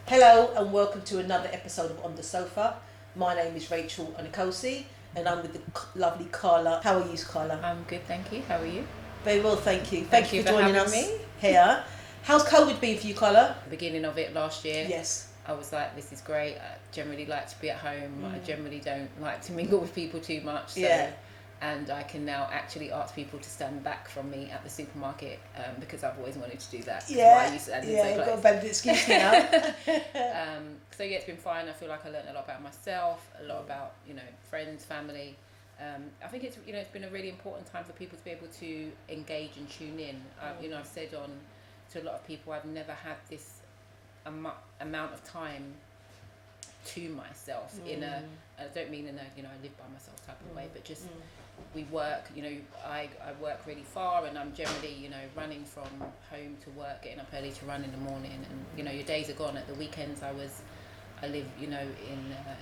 Hello and welcome to another episode of Onthesofa. My name is Rachel Onikosi and I'm with the lovely Carla. How are you, Carla? I'm good, thank you. How are you? Very well, thank you. Thank you for joining us me here. How's COVID been for you, Carla? The beginning of it last year. Yes. I was like, this is great. I generally like to be at home. I generally don't like to mingle with people too much. So, yeah. And I can now actually ask people to stand back from me at the supermarket because I've always wanted to do that. Yeah. I used to stand yeah, so you've close. got a valid excuse now. So yeah, it's been fine. I feel like I learned a lot about myself, a lot about, friends, family. I think it's been a really important time for people to be able to engage and tune in. I've said to a lot of people, I've never had this amount of time to myself I don't mean in a I live by myself type of way, but just we work, I work really far and I'm generally, running from home to work, getting up early to run in the morning, and your days are gone. At the weekends I live, in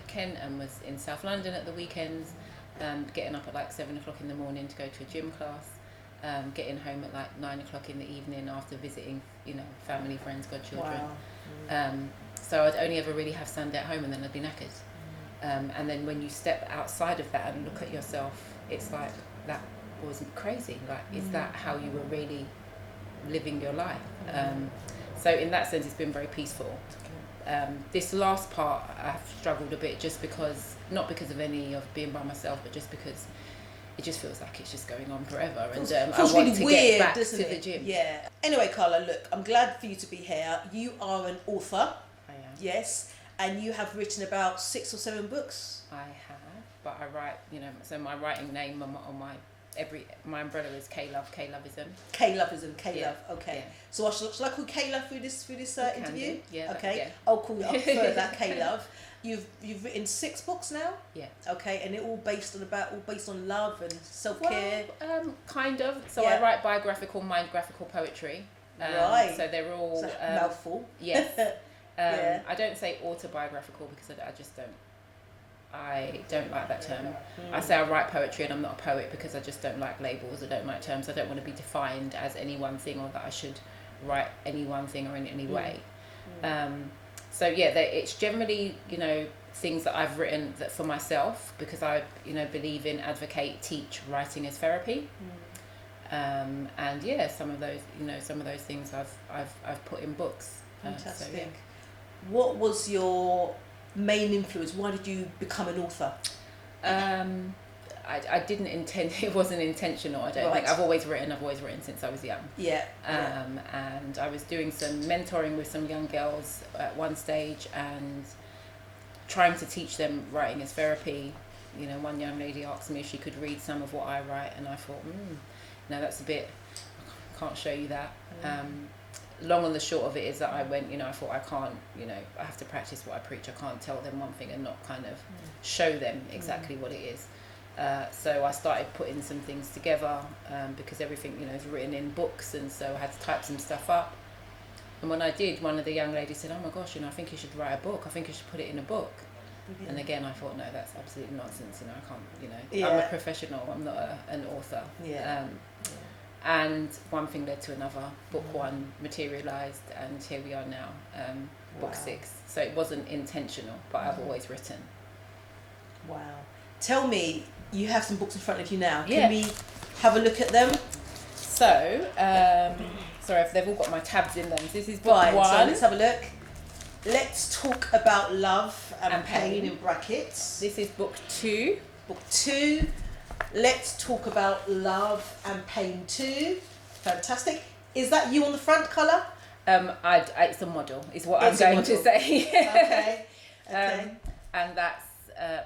Kent and was in South London at the weekends, getting up at like 7 o'clock in the morning to go to a gym class, getting home at like 9 o'clock in the evening after visiting, family, friends, godchildren. Wow. So I'd only ever really have Sunday at home and then I'd be knackered. And then when you step outside of that and look at yourself, it's like, that wasn't crazy. Like, is that how you were really living your life? So in that sense, it's been very peaceful. This last part, I've struggled a bit just because, not because of any of being by myself, but just because it just feels like it's just going on forever, and I want really to weird, get back to it? the gym. Yeah. Anyway, Carla, look, I'm glad for you to be here. You are an author. I am. Yes, and you have written about 6 or 7 books. I have, but I write, so my writing name on my umbrella is Kloveism. Kloveism, Klove. Yeah. Okay. Yeah. So shall I call Klove through this interview? Do. Yeah. Okay. Yeah. I'll call you up for that, Klove. You've written 6 books now. Yeah. Okay, and they're all based on love and self-care. Well, kind of. So Yeah. I write biographical, mind-graphical poetry. Right. So they're all It's a mouthful. Yes. Yeah. I don't say autobiographical because I just don't. I don't like that term. I say I write poetry and I'm not a poet because I just don't like labels. I don't like terms. I don't want to be defined as any one thing, or that I should write any one thing or in any way. So yeah, it's generally things that I've written that for myself, because I believe in, advocate, teach writing as therapy. And yeah, some of those things I've put in books. Fantastic. So, yeah. What was your main influence? Why did you become an author? I didn't intend. It wasn't intentional. I don't think. I've always written since I was young. Yeah. And I was doing some mentoring with some young girls at one stage and trying to teach them writing as therapy. One young lady asked me if she could read some of what I write, and I thought, no, that's a bit. I can't show you that. Long and the short of it is that I went, I thought I can't, I have to practice what I preach. I can't tell them one thing and not kind of show them exactly what it is. So I started putting some things together because everything, is written in books, and so I had to type some stuff up. And when I did, one of the young ladies said, "Oh my gosh, I think you should write a book. I think you should put it in a book." Mm-hmm. And again, I thought, no, that's absolutely nonsense. I can't, I'm a professional. I'm not an author. Yeah. And one thing led to another. Book 1 materialised, and here we are now, book 6. So it wasn't intentional, but I've always written. Wow. Tell me, you have some books in front of you now. Yeah. Can we have a look at them? So, sorry if they've all got my tabs in them. So this is book 1. So let's have a look. Let's talk about love and pain in brackets. This is book 2. Book 2. Let's talk about love and pain too. Fantastic. Is that you on the front colour? It's a model, is what I'm going to say. Okay. And that's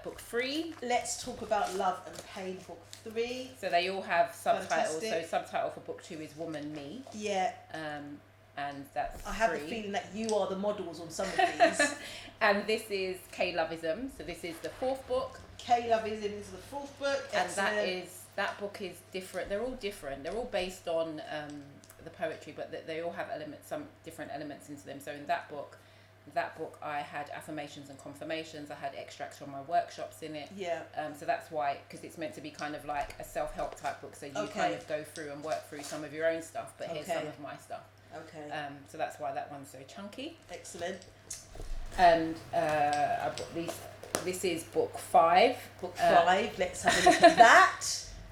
book 3. Let's talk about love and pain, book 3. So they all have subtitles. Fantastic. So subtitle for book 2 is Woman Me. Yeah. And that's I have 3. the feeling that you are the models on some of these. And this is Kloveism. So this is the 4th book. Kloveism is the 4th book. Excellent. And that book is different. They're all different. They're all based on the poetry, but they all have some different elements into them. So in that book I had affirmations and confirmations. I had extracts from my workshops in it. Yeah. So that's why, because it's meant to be kind of like a self-help type book. So you kind of go through and work through some of your own stuff, but here's some of my stuff. Okay. So that's why that one's so chunky. Excellent. And I bought these. This is book 5. Book 5. Let's have a look at that.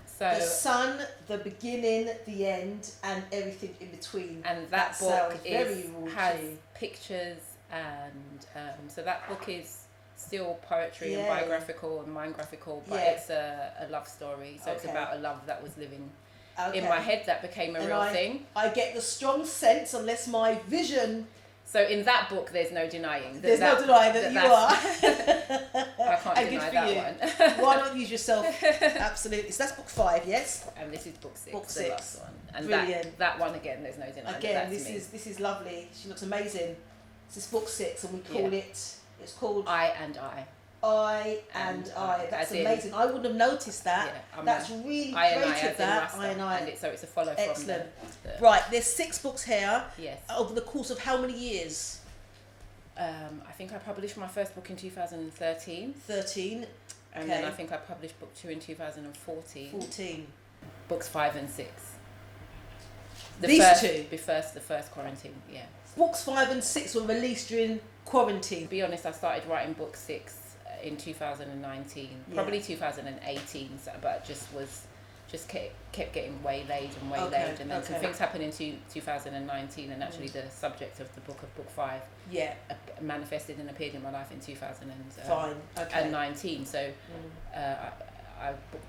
So the sun, the beginning, the end, and everything in between. And that book sounds very raunchy. has pictures, and so that book is still poetry and biographical and mind-graphical, but it's a love story. So it's about a love that was living in my head that became a real thing. I get the strong sense, unless my vision... So in that book, there's no denying. There's no denying that you are. I can't deny that one. Why not use yourself? Absolutely. So that's book 5, yes? And this is book 6. Book 6. The last one. And brilliant. That one again, there's no denying. Again, this is lovely. She looks amazing. This is book 6, and we call it. It's called I and I. I and I. That's amazing. I wouldn't have noticed that. Yeah, that's really I and creative. I and I. So it's a follow from. Excellent. Right, there's 6 books here. Yes. Over the course of how many years? I think I published my first book in 2013. 13. And then I think I published book 2 in 2014. 14. Books 5 and 6. These two? The first quarantine, yeah. Books 5 and 6 were released during quarantine. To be honest, I started writing book 6 in 2019, probably 2018, but just kept getting waylaid, and then some things happened in 2019, and actually the subject of the book of book 5 manifested and appeared in my life in 2019. So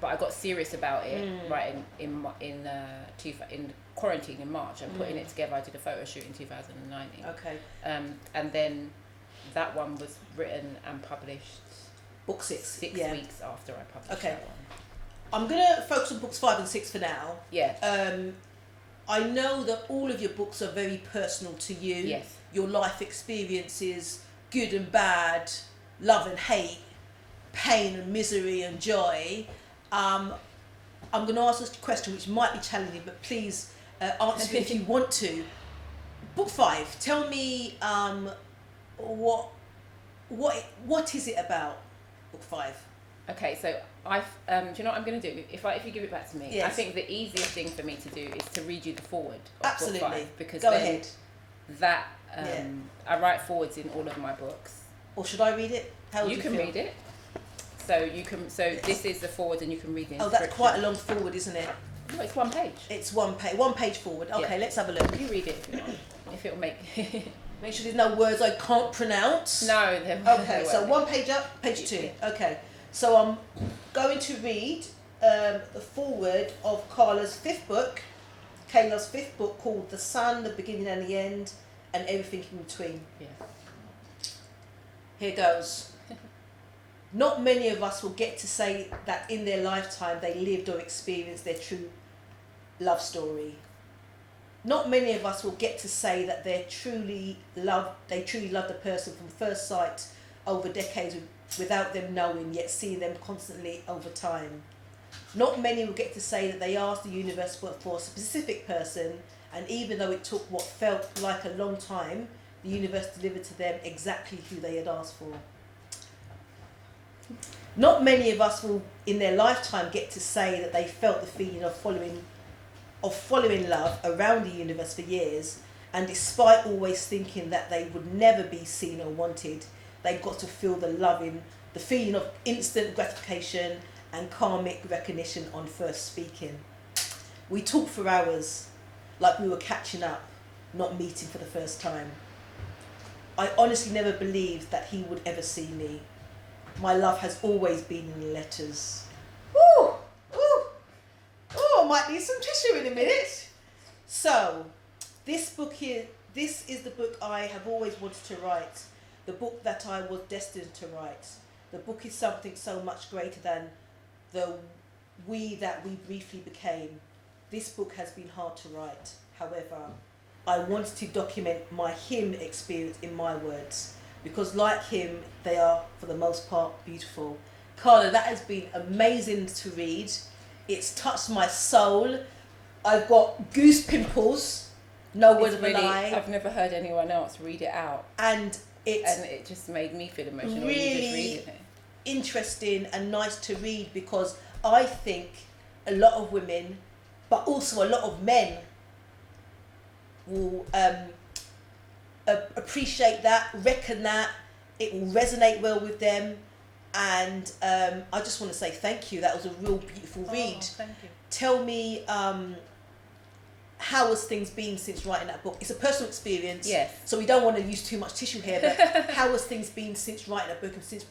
but I got serious about it writing in quarantine in March and putting it together. I did a photo shoot in 2019. And then that one was written and published. Book 6. 6 weeks after I published that one. I'm going to focus on books 5 and 6 for now. Yeah. I know that all of your books are very personal to you. Yes. Your life experiences, good and bad, love and hate, pain and misery and joy. I'm going to ask this question, which might be challenging, but please answer it if you want to. Book 5. Tell me what is it about? Book 5. Okay, so do you know what I'm going to do? If you give it back to me, yes. I think the easiest thing for me to do is to read you the foreword of Absolutely. book 5, because Go ahead. That I write forwards in all of my books. Or should I read it? How would you can feel? read it. So you can. So this is the forward, and you can read the inscription. Oh, that's quite a long forward, isn't it? No, it's 1 page. It's 1 page. 1 page forward. Okay, let's have a look. You read it if you want. If it'll make. Make sure there's no words I can't pronounce. No. Okay, so 1 page up, page 2. Okay, so I'm going to read the foreword of Kayla's 5th book called The Sun, the Beginning and the End, and Everything in Between. Yeah. Here goes. Not many of us will get to say that in their lifetime they lived or experienced their true love story. Not many of us will get to say that they truly loved a person from first sight over decades without them knowing, yet seeing them constantly over time. Not many will get to say that they asked the universe for a specific person, and even though it took what felt like a long time, the universe delivered to them exactly who they had asked for. Not many of us will in their lifetime get to say that they felt the feeling of following love around the universe for years, and despite always thinking that they would never be seen or wanted, they got to feel the feeling of instant gratification and karmic recognition on first speaking. We talked for hours, like we were catching up, not meeting for the first time. I honestly never believed that he would ever see me. My love has always been in letters. Woo! Woo! Oh, I might need some tissue in a minute. So, this is the book I have always wanted to write. The book that I was destined to write. The book is something so much greater than the we that we briefly became. This book has been hard to write. However, I wanted to document my him experience in my words, because like him, they are, for the most part, beautiful. Carla, that has been amazing to read. It's touched my soul. I've got goose pimples, no word of a lie. I've never heard anyone else read it out. And it just made me feel emotional. Really interesting and nice to read, because I think a lot of women, but also a lot of men, will appreciate that, reckon that, it will resonate well with them. And I just want to say thank you. That was a real beautiful read. Thank you. Tell me, how has things been since writing that book? It's a personal experience, Yes. so we don't want to use too much tissue here, but how has things been since writing that book and since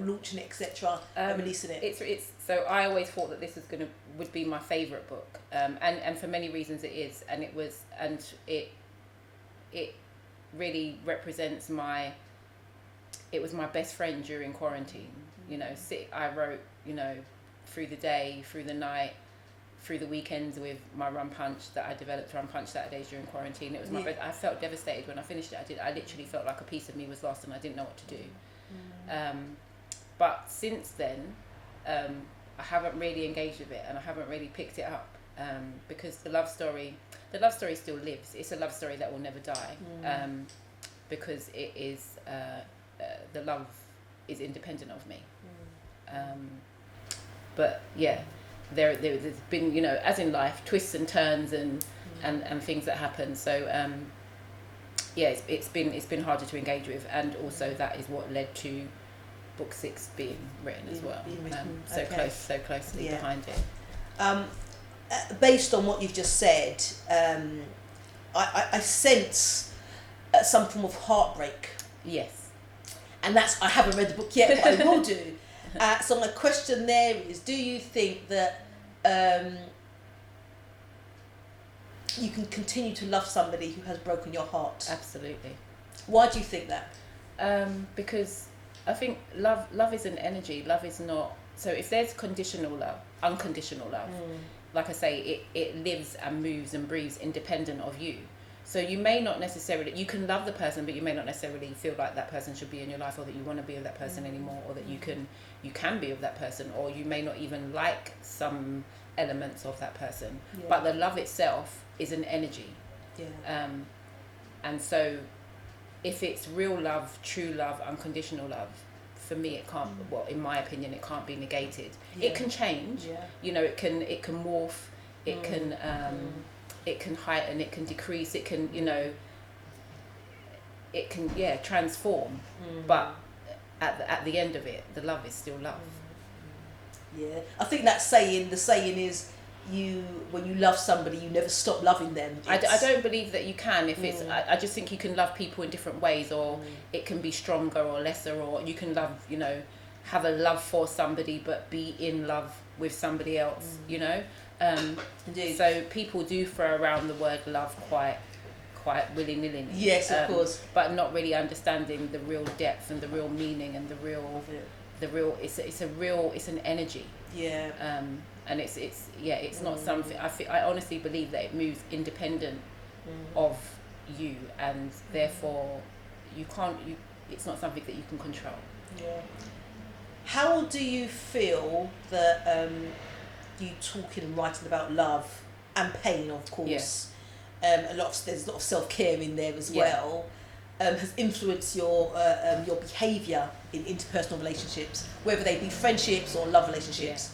launching it, etc., and releasing it? It's so I always thought that this would be my favourite book, and for many reasons it is, and it really represents it was my best friend during quarantine. I wrote, through the day, through the night, through the weekends with my rum punch that I developed, rum punch Saturdays during quarantine. It was my best. I felt devastated when I finished it. I literally felt like a piece of me was lost and I didn't know what to do. But since then, I haven't really engaged with it and I haven't really picked it up, because the love story still lives. It's a love story that will never die, because it is the love is independent of me. But yeah, there's been, as in life, twists and turns and things that happen. So yeah, it's been harder to engage with, and also that is what led to book 6 being written as well. So closely behind it. Based on what you've just said, I sense some form of heartbreak. Yes. And I haven't read the book yet, but I will do. So my question there is, do you think that you can continue to love somebody who has broken your heart? Absolutely. Why do you think that? Because I think love is an energy. Love is not... So if there's conditional love, unconditional love, like I say, it lives and moves and breathes independent of you. So you may not necessarily... You can love the person, but you may not necessarily feel like that person should be in your life, or that you want to be with that person anymore, or that you can be with that person, or you may not even like some elements of that person. Yeah. But the love itself is an energy. Yeah. And so if it's real love, true love, unconditional love, for me it can't, well, in my opinion, it can't be negated. Yeah. It can change. Yeah. It can morph, it can it can heighten, it can decrease, it can, it can transform. But at the end of it, the love is still love. Yeah, I think the saying is, when you love somebody, you never stop loving them. I don't believe that you can. If it's, I just think you can love people in different ways, or it can be stronger or lesser, or you can love, have a love for somebody but be in love with somebody else. Indeed. So people do throw around the word love quite willy-nilly. Yes, of course. But not really understanding the real depth and the real meaning and the real it's an energy. Yeah. And it's not something, I honestly believe that it moves independent of you, and therefore it's not something that you can control. Yeah. How do you feel that you talking and writing about love and pain, of course, there's a lot of self-care in there as well, has influenced your behaviour in interpersonal relationships, whether they be friendships or love relationships?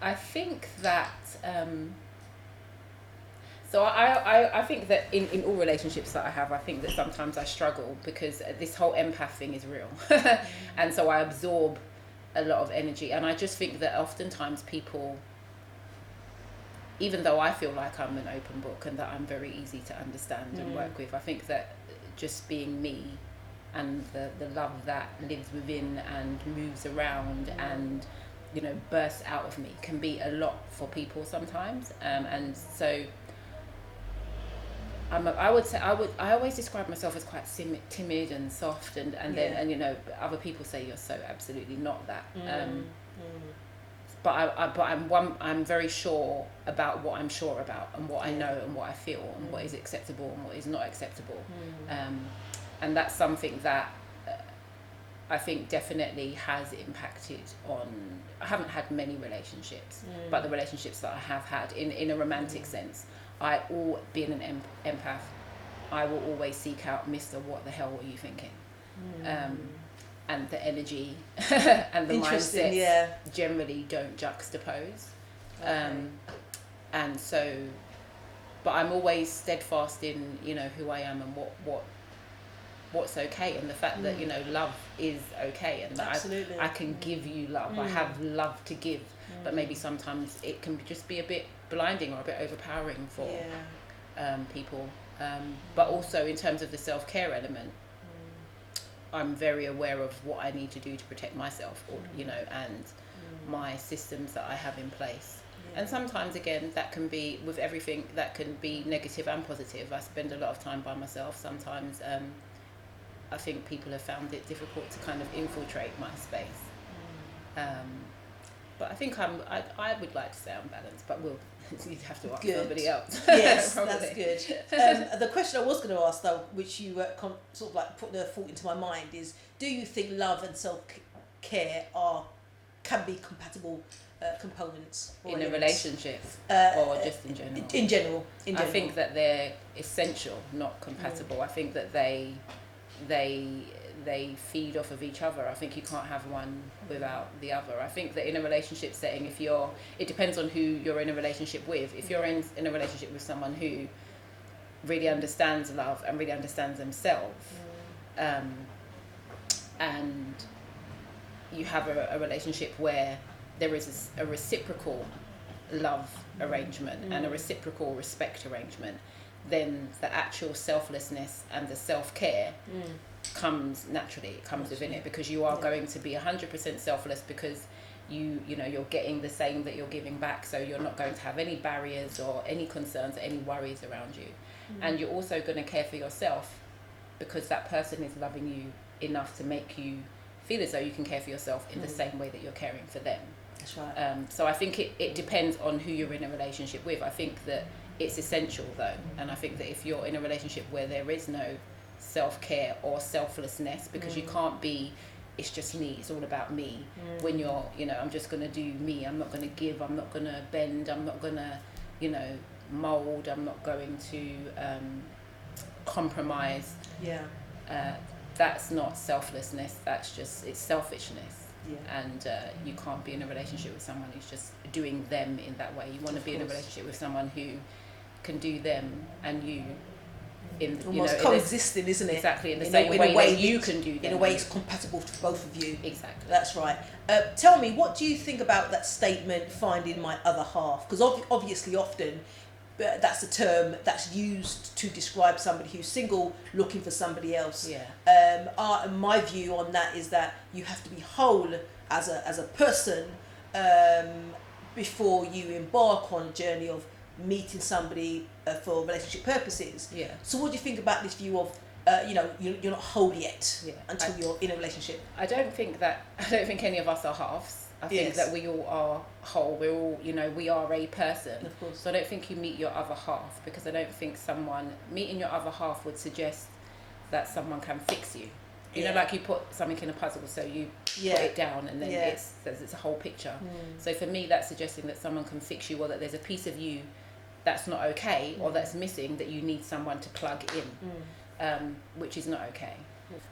I think that so I think that in all relationships that I have, I think that sometimes I struggle because this whole empath thing is real. And so I absorb a lot of energy, and I just think that oftentimes people, even though I feel like I'm an open book and that I'm very easy to understand and work with, I think that just being me and the love that lives within and moves around and bursts out of me can be a lot for people sometimes, and so I always describe myself as quite timid and soft, and then other people say you're so absolutely not that. But I'm very sure about what I'm sure about, and what I know and what I feel, and what is acceptable and what is not acceptable. And that's something that I think definitely has impacted on... I haven't had many relationships, but the relationships that I have had in a romantic sense, being an empath, I will always seek out, Mr. What the hell were you thinking? And the energy and the mindsets generally don't juxtapose. And so, but I'm always steadfast in who I am and what's okay, and the fact that, you know, love is okay, and that Absolutely. I can give you love. I have love to give, but maybe sometimes it can just be a bit blinding or a bit overpowering for people. But also in terms of the self-care element, I'm very aware of what I need to do to protect myself, or, you know, and my systems that I have in place. And sometimes, again, that can be, with everything, that can be negative and positive. I spend a lot of time by myself. Sometimes I think people have found it difficult to kind of infiltrate my space. But I think I would like to say I'm balanced, but you'd have to ask somebody else. Yes, that's good. The question I was going to ask, though, which you sort of like put the thought into my mind, is: do you think love and self-care can be compatible components in a relationship, or just in general? In general. I think that they're essential, not compatible. I think that they feed off of each other. I think you can't have one without the other. I think that in a relationship setting, it depends on who you're in a relationship with. If you're in a relationship with someone who really understands love and really understands themselves, and you have a relationship where there is a reciprocal love arrangement and a reciprocal respect arrangement, then the actual selflessness and the self-care comes naturally. It comes within it, because you are going to be 100% selfless, because you know you're getting the same that you're giving back, so you're not going to have any barriers or any concerns or any worries around you. And you're also going to care for yourself, because that person is loving you enough to make you feel as though you can care for yourself in the same way that you're caring for them. That's right. So I think it depends on who you're in a relationship with. I think that it's essential, though, and I think that if you're in a relationship where there is no self-care or selflessness, because you can't be, it's just me, it's all about me, when you're, you know, I'm just going to do me, I'm not going to give, I'm not going to bend, I'm not going to, you know, mould, I'm not going to compromise. That's not selflessness, it's selfishness. And you can't be in a relationship with someone who's just doing them in that way. You want to be in a relationship with someone who can do them and you in almost coexisting, isn't it? Exactly, in the same way that you can do them. In a way it's compatible to both of you. Exactly. That's right. Tell me, what do you think about that statement, finding my other half? Because obviously often that's a term that's used to describe somebody who's single looking for somebody else. My view on that is that you have to be whole as a person before you embark on a journey of meeting somebody for relationship purposes. So what do you think about this view of you're not whole yet until you're in a relationship? I don't think any of us are halves. I think that we all are whole. We're all, we are a person. Of course. So I don't think you meet your other half, because I don't think meeting your other half would suggest that someone can fix you. You know, like you put something in a puzzle, so you put it down and then it's a whole picture. So for me, that's suggesting that someone can fix you, or that there's a piece of you that's not okay or that's missing, that you need someone to plug in, which is not okay.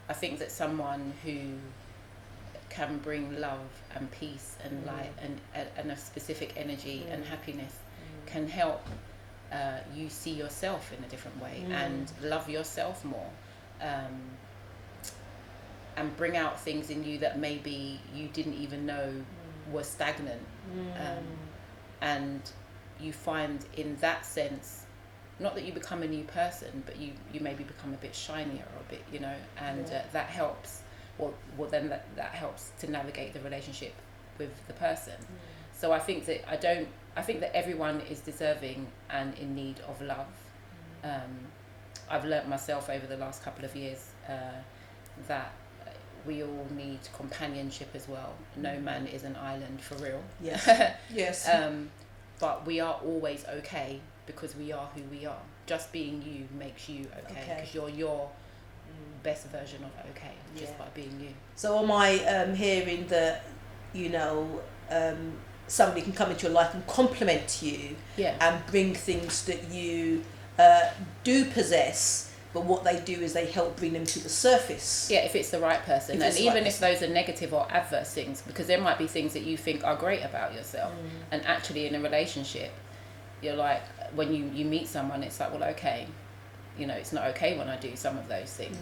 I think that someone who can bring love and peace and light and a specific energy and happiness can help you see yourself in a different way and love yourself more, and bring out things in you that maybe you didn't even know were stagnant, and you find in that sense, not that you become a new person, but you maybe become a bit shinier or a bit, and that helps. Well, then that helps to navigate the relationship with the person. So I think that everyone is deserving and in need of love. I've learnt myself over the last couple of years that we all need companionship as well. No man is an island, for real. Yes. But we are always okay because we are who we are. Just being you makes you okay, because you're your best version of okay just by being you. So am I hearing that somebody can come into your life and compliment you and bring things that you do possess, but what they do is they help bring them to the surface? If it's the right person, and even if those are negative or adverse things, because there might be things that you think are great about yourself, and actually in a relationship you're like, when you meet someone, it's like, well, okay, it's not okay when I do some of those things.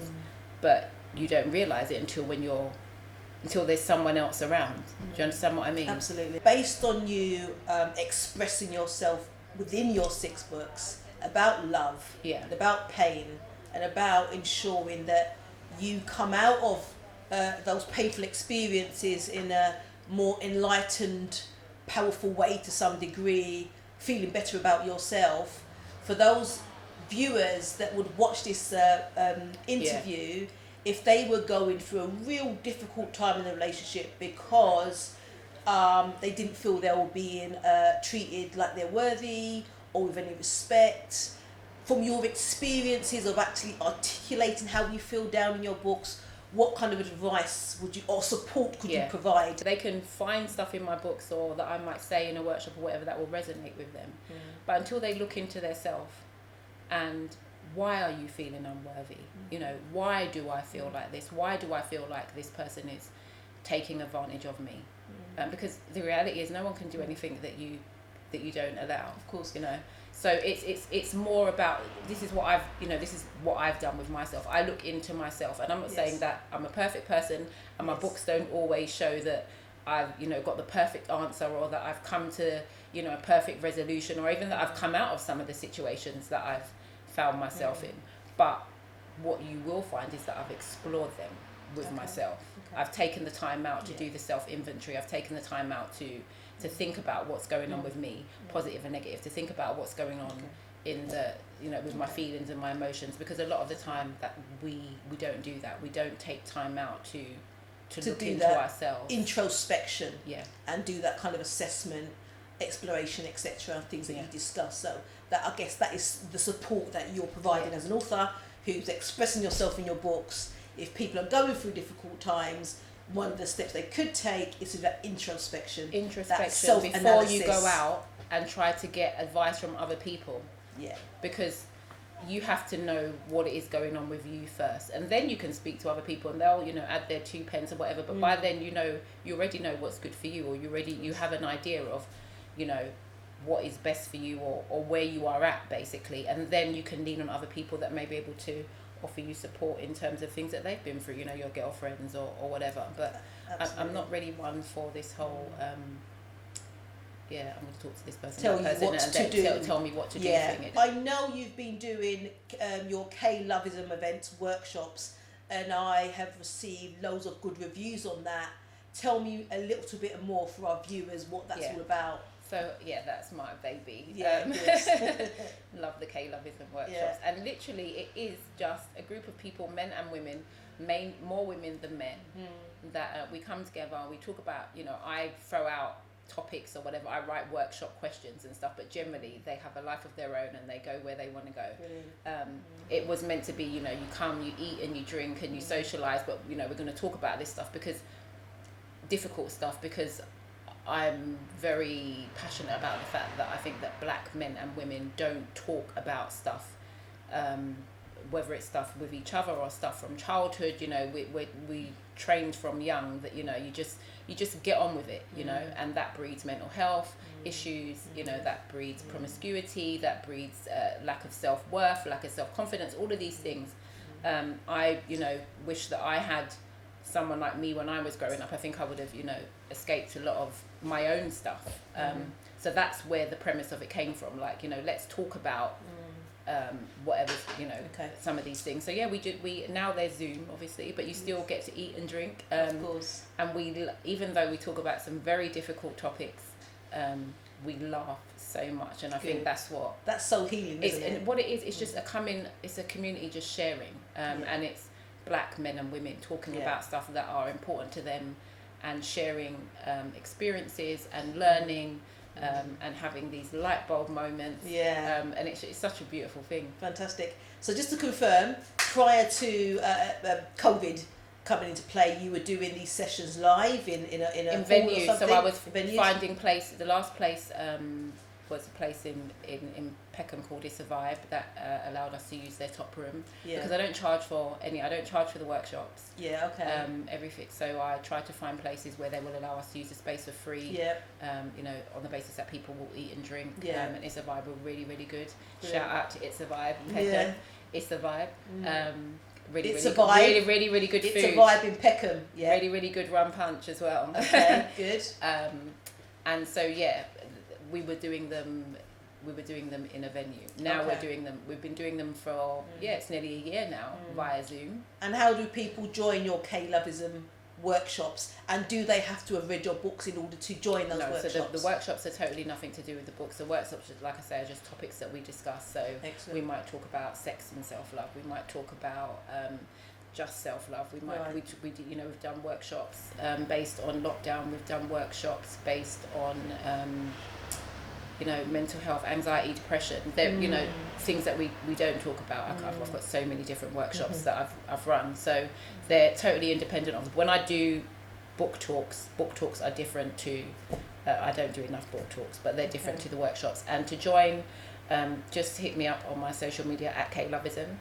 but you don't realise it until there's someone else around. Do you understand what I mean? Absolutely. Based on you expressing yourself within your 6 books about love, and about pain, and about ensuring that you come out of those painful experiences in a more enlightened, powerful way to some degree, feeling better about yourself. For those viewers that would watch this interview, if they were going through a real difficult time in the relationship because they didn't feel they were being treated like they're worthy or with any respect, from your experiences of actually articulating how you feel down in your books, what kind of advice would you or support could you provide? They can find stuff in my books or that I might say in a workshop or whatever that will resonate with them. But until they look into their self and why are you feeling unworthy? You know, why do I feel like this? Why do I feel like this person is taking advantage of me? Because the reality is no one can do anything that you don't allow. Of course, you know. So it's more about this is what I've done with myself. I look into myself, and I'm not saying that I'm a perfect person, and my books don't always show that I've got the perfect answer or that I've come to a perfect resolution, or even that I've come out of some of the situations that I've found myself in. But what you will find is that I've explored them with myself. I've taken the time out to do the self-inventory. I've taken the time out to think about what's going on with me, positive and negative, to think about what's going on in the with my feelings and my emotions, because a lot of the time that we don't do that. We don't take time out to look into ourselves, introspection, and do that kind of assessment, exploration, etc., things that you discuss. So that, I guess, that is the support that you're providing as an author who's expressing yourself in your books. If people are going through difficult times, one of the steps they could take is that introspection, that self-analysis. Before you go out and try to get advice from other people. Because you have to know what it is going on with you first, and then you can speak to other people and they'll add their 2 pence or whatever, but by then you already know what's good for you, or you have an idea of what is best for you, or where you are at, basically, and then you can lean on other people that may be able to offer you support in terms of things that they've been through, your girlfriends or whatever. But I'm not really one for this whole I'm going to talk to this person, tell me what to do. I know you've been doing your Kloveism events, workshops, and I have received loads of good reviews on that. Tell me a little bit more for our viewers what that's all about. So that's my baby. Love the Kloveism workshops, and literally it is just a group of people, men and women, more women than men, that we come together and we talk about, I throw out topics or whatever, I write workshop questions and stuff, but generally they have a life of their own and they go where they want to go. It was meant to be, you come, you eat and you drink and you socialise, but we're going to talk about this stuff, because difficult stuff, because I'm very passionate about the fact that I think that black men and women don't talk about stuff, whether it's stuff with each other or stuff from childhood. We trained from young that you just get on with it, and that breeds mental health issues, that breeds promiscuity, that breeds lack of self-worth, lack of self-confidence, all of these things. I wish that I had someone like me when I was growing up. I think I would have escaped a lot of my own stuff. So that's where the premise of it came from, let's talk about whatever, some of these things. So we now there's Zoom obviously, but you still get to eat and drink, of course, and we, even though we talk about some very difficult topics, we laugh so much, and I think that's so healing, isn't it? And what it is, it's just it's a community just sharing, and it's black men and women talking about stuff that are important to them, and sharing experiences and learning, and having these light bulb moments, and it's such a beautiful thing. Fantastic. So just to confirm, prior to COVID coming into play, you were doing these sessions live in venues. So I was finding place. The last place was a place in Peckham called Survive that allowed us to use their top room, because I don't charge for the workshops. Everything. So I try to find places where they will allow us to use the space for free. On the basis that people will eat and drink. And Survive were really, really good. Brilliant. Shout out to Survive, Peckham. Survive. It's a vibe. Really good food. It's a vibe in Peckham. Yeah. Really good rum punch as well. Okay, good. And so we were doing them in a venue. Now we've been doing them for it's nearly a year now via Zoom. And how do people join your Kloveism workshops, and do they have to have read your books in order to join those workshops? So the workshops are totally nothing to do with the books. The workshops, like I say, are just topics that we discuss. So Excellent. We might talk about sex and self-love. We might talk about just self-love. We might we've done workshops based on lockdown. We've done workshops based on mental health, anxiety, depression. They're things that we don't talk about. I've got so many different workshops that I've run, so they're totally independent of. When I do book talks are different to. I don't do enough book talks, but they're different to the workshops. And to join, just hit me up on my social media at Kloveism,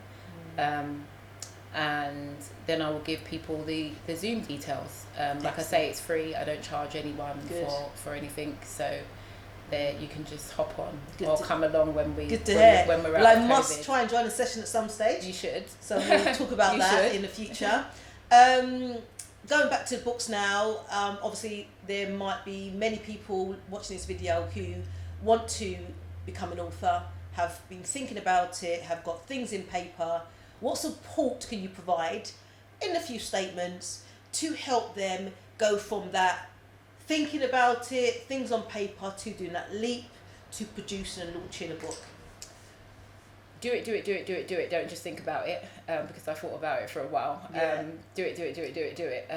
and then I will give people the Zoom details. Like I say, it's free. I don't charge anyone for anything. So. There you can just hop on come along when we're out of COVID. I must try and join a session at some stage. You should. So we'll talk about that in the future. Going back to books now, obviously there might be many people watching this video who want to become an author, have been thinking about it, have got things in paper. What support can you provide in a few statements to help them go from that thinking about it, things on paper, to doing that leap to producing and launching a book? Do it. Don't just think about it, because I thought about it for a while. Do it.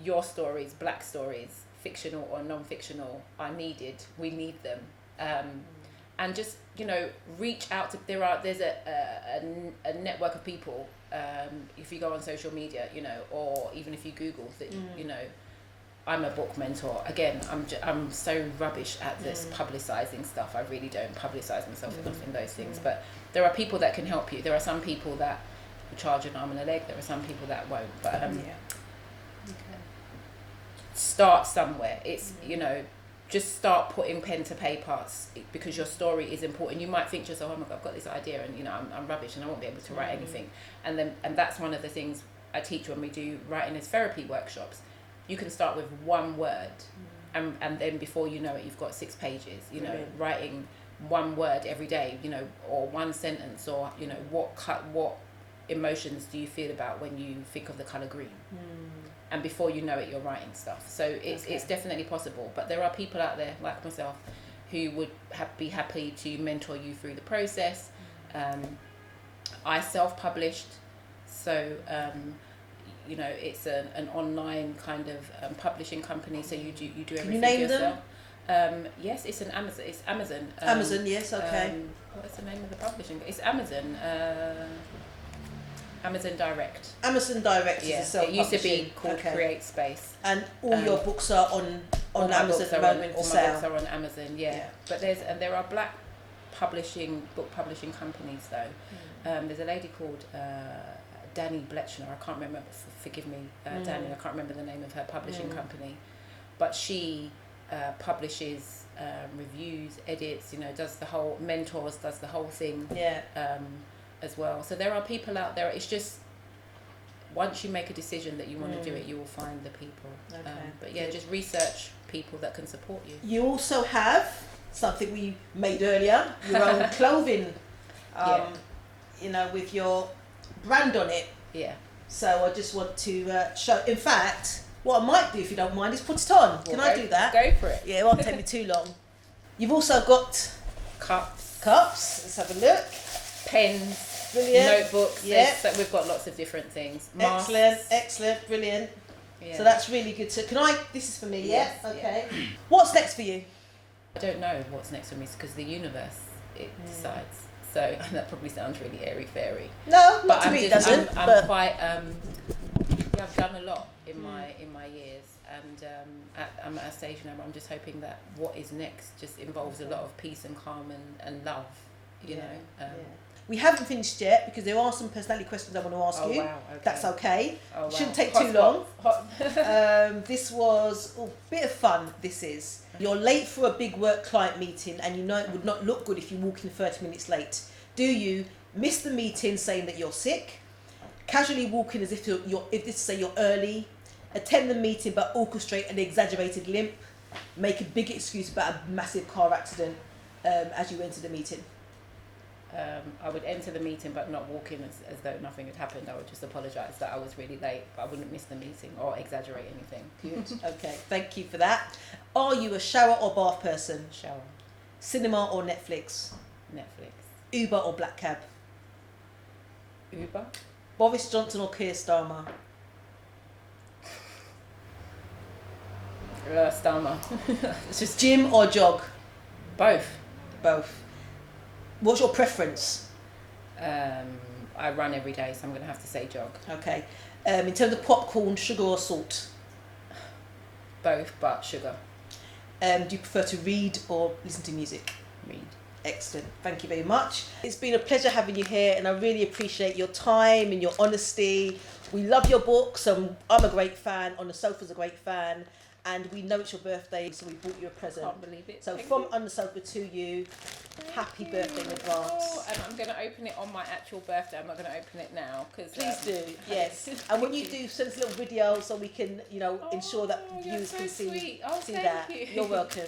Your stories, black stories, fictional or non-fictional, are needed. We need them. And just, reach out to, there's a network of people, if you go on social media, or even if you Google that, I'm a book mentor. Again, I'm so rubbish at this publicising stuff. I really don't publicise myself enough in those things. But there are people that can help you. There are some people that will charge an arm and a leg. There are some people that won't. But start somewhere. It's just start putting pen to paper, because your story is important. You might think to yourself, oh my God, I've got this idea, and I'm rubbish and I won't be able to write anything. And that's one of the things I teach when we do writing as therapy workshops. You can start with one word, and then before you know it, you've got 6 pages. Writing one word every day, or one sentence, or what emotions do you feel about when you think of the colour green? And before you know it, you're writing stuff. So it's definitely possible. But there are people out there like myself who would be happy to mentor you through the process. I self-published, so. It's an online kind of publishing company, so you do everything yourself. Can you name them? Yes, it's Amazon. It's Amazon. Amazon, yes, okay. What's the name of the publishing? It's Amazon. Amazon Direct. Amazon Direct is a self-publishing. It used to be called Create Space. And all your books are on Amazon at the moment for sale. All my books are on Amazon, yeah. But there are black book publishing companies though. There's a lady called Danny Bletchner, I can't remember, forgive me, Danny, I can't remember the name of her publishing company, but she publishes reviews, edits, does the whole, mentors, does the whole thing as well. So there are people out there, it's just, once you make a decision that you want to do it, you will find the people. But just research people that can support you. You also have something we made earlier, your own clothing, with your brand on it. So I just want to show. In fact, what I might do, if you don't mind, is put it on. Can I do that? Go for it. Yeah, it won't take me too long. You've also got cups. Let's have a look. Pens. Brilliant. Notebooks. Yeah. So we've got lots of different things. Masks. Excellent, brilliant. Yeah. So that's really good. So this is for me, yes, okay. What's next for you? I don't know what's next for me, because the universe, decides. So that probably sounds really airy-fairy. No, not to me, it doesn't. I'm quite. I've done a lot in my years, and I'm at a stage now where I'm just hoping that what is next just involves a lot of peace and calm and love. We haven't finished yet, because there are some personality questions I want to ask you. Wow, okay. That's okay. Oh, wow. Shouldn't take too long. Hot. This was a bit of fun. This is. You're late for a big work client meeting, and you know it would not look good if you walk in 30 minutes late. Do you miss the meeting saying that you're sick? Casually walk in as if if this say you're early. Attend the meeting but orchestrate an exaggerated limp. Make a big excuse about a massive car accident as you enter the meeting. I would enter the meeting but not walk in as though nothing had happened. I would just apologise that I was really late, but I wouldn't miss the meeting or exaggerate anything. Good. Okay, thank you for that. Are you a shower or bath person? Shower. Cinema or Netflix? Netflix. Uber or black cab? Uber. Boris Johnson or Keir Starmer? Starmer. It's just gym or jog? Both. Both. What's your preference? I run every day, so I'm going to have to say jog. Okay. In terms of popcorn, sugar or salt? Both, but sugar. Do you prefer to read or listen to music? Read. Excellent. Thank you very much. It's been a pleasure having you here, and I really appreciate your time and your honesty. We love your books. I'm a great fan. Onikosi is a great fan. And we know it's your birthday, so we bought you a present. Can't believe it. So Thank from you. Onthesofa to you, happy birthday in advance. Oh, and I'm going to open it on my actual birthday. I'm not going to open it now because. Please do, yes. And when you do, send us a little video so we can, ensure that viewers can see sweet. Oh, see thank that. you. You're welcome.